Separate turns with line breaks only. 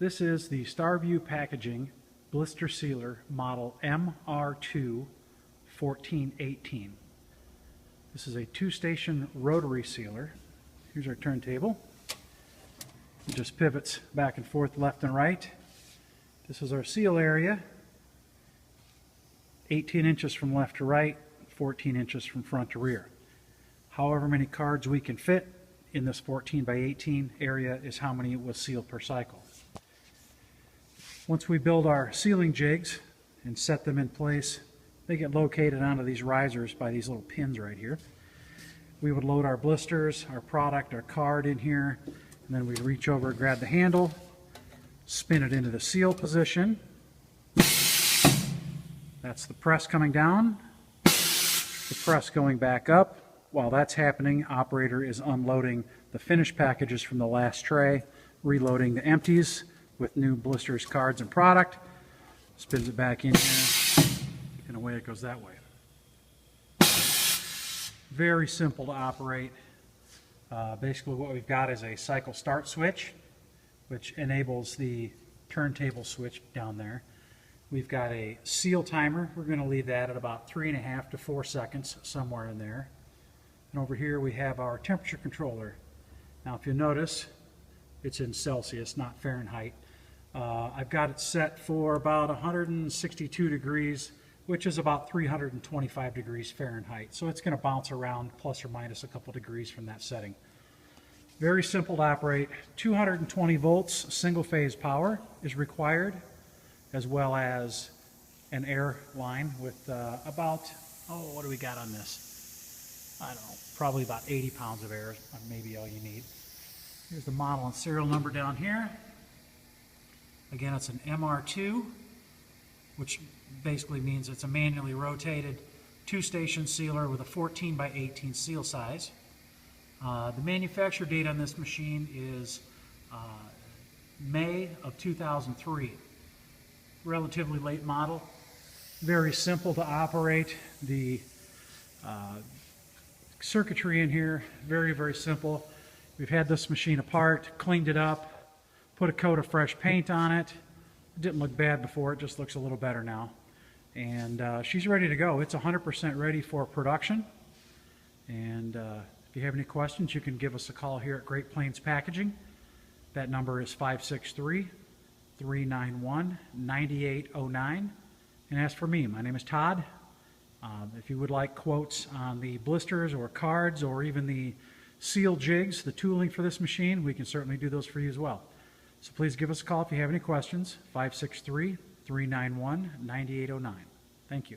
This is the Starview Packaging Blister Sealer Model MR2 1418. This is a two-station rotary sealer. Here's our turntable. It just pivots back and forth left and right. This is our seal area. 18 inches from left to right, 14 inches from front to rear. However many cards we can fit in this 14 by 18 area is how many will seal per cycle. Once we build our sealing jigs and set them in place, they get located onto these risers by these little pins right here. We would load our blisters, our product, our card in here, and then we'd reach over, grab the handle, spin it into the seal position. That's the press coming down, the press going back up. While that's happening, operator is unloading the finished packages from the last tray, reloading the empties with new blisters, cards, and product. Spins it back in here, and away it goes that way. Very simple to operate. Basically what we've got is a cycle start switch, which enables the turntable switch down there. We've got a seal timer. We're going to leave that at about 3.5 to 4 seconds, somewhere in there. And over here we have our temperature controller. Now if you notice, it's in Celsius, not Fahrenheit. I've got it set for about 162 degrees, which is about 325 degrees Fahrenheit. So it's going to bounce around plus or minus a couple degrees from that setting. Very simple to operate. 220 volts single phase power is required, as well as an air line with about, what do we got on this? I don't know, probably about 80 pounds of air, maybe all you need. Here's the model and serial number down here. Again, it's an MR2, which basically means it's a manually rotated two-station sealer with a 14 by 18 seal size. The manufacture date on this machine is May of 2003. Relatively late model. Very simple to operate. The circuitry in here, very, very simple. We've had this machine apart, cleaned it up, put a coat of fresh paint on it. It didn't look bad before, it just looks a little better now. And she's ready to go. It's 100% ready for production. And if you have any questions, you can give us a call here at Great Plains Packaging. That number is 563-391-9809. And ask for me. My name is Todd. If you would like quotes on the blisters or cards or even the seal jigs, the tooling for this machine, we can certainly do those for you as well. So please give us a call if you have any questions, 563-391-9809. Thank you.